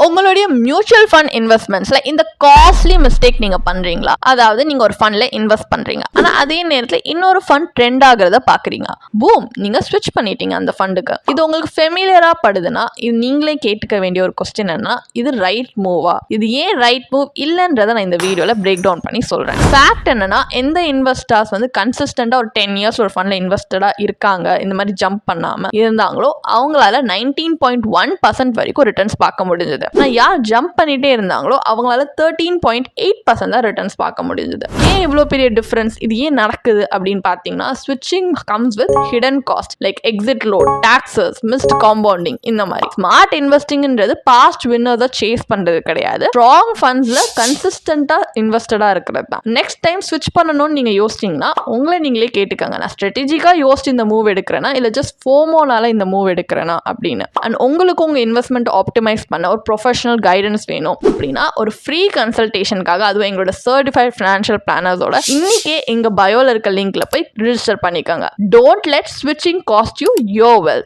உங்களுடைய mutual fund இன்வெஸ்ட்மெண்ட்ஸ்ல இந்த costly mistake நீங்க பண்றீங்களா? அதாவது நீங்க ஒரு ஃபண்ட்ல இன்வெஸ்ட் பண்றீங்க, ஆனா அதே நேரத்துல இன்னொரு ஃபண்ட் ட்ரெண்ட் ஆகுறத பாக்குறீங்க. பூம், நீங்க ஸ்விட்ச் பண்ணிட்டீங்க அந்த ஃபண்டுக்கு. இது உங்களுக்கு ஃபெமிலியரா படுதுன்னா இது நீங்களே கேட்டுக்க வேண்டிய ஒரு கொஸ்டின் என்ன, இது ரைட் மூவா? இது ஏன் ரைட் மூவ் இல்லன்றத நான் இந்த வீடியோல பிரேக் டவுன் பண்ணி சொல்றேன். ஃபேக்ட் என்னன்னா, எந்த இன்வெஸ்டர்ஸ் வந்து கன்சிஸ்டண்டா ஒரு 10 இயர்ஸ் ஒரு ஃபண்ட்ல இன்வெஸ்டடா இருக்காங்க, இந்த மாதிரி ஜம்ப் பண்ணாம இருந்தாங்களோ அவங்களால 19.1% வரைக்கும் ரிட்டர்ன்ஸ் பார்க்க முடிஞ்சது. யார் ஜம்ப் பண்ணிட்டே இருந்தாங்களோ அவங்களால 13.8% தான் ரிட்டர்ன்ஸ் பார்க்க முடிஞ்சது. ஏன் இவ்வளவு பெரிய டிஃபரன்ஸ்? இது ஏன் நடக்குது அப்படின்னு பாத்தீங்கன்னா, ஸ்விட்சிங் comes with hidden cost like exit load, taxes, missed compounding. இந்த மாதிரி ஸ்மார்ட் இன்வெஸ்டிங்ன்றது பாஸ்ட் வின்னர்ஸை சேஸ் பண்றது கிடையாது, ஸ்ட்ராங் ஃபண்ட்ஸ்ல கன்சிஸ்டன்டா இன்வெஸ்டடா இருக்கிறது தான். நெக்ஸ்ட் டைம் ஸ்விட்ச் பண்ணணும்னு நீங்க யோசிச்சீங்கன்னா உங்களை நீங்களே கேட்டுக்கங்க, நான் ஸ்ட்ராட்டஜிக்கா யோசிச்சு இந்த மூவ் எடுக்கிறேன்னா இல்ல ஜஸ்ட் ஃபோமோனால இந்த மூவ் எடுக்கிறேன்னா அப்படின்னு. அண்ட் உங்களுக்கு உங்க இன்வெஸ்ட்மெண்ட் ஆப்டிமைஸ் பண்ண ஒரு ப்ரொஃபஷனல் கைடன்ஸ் வேணும் அப்படின்னா ஒரு ஃப்ரீ கன்சல்டேஷனுக்காக, அதுவும் எங்களோட சர்டிஃபைட் ஃபினான்ஷியல் பிளானர்ஸோட இன்னைக்கே எங்க பயோல இருக்க லிங்க்ல போய் ரிஜிஸ்டர் பண்ணிக்கோங்க. டோன்ட் லெட் ஸ்விட்சிங் காஸ்ட் யூ யோர் வெல்த்.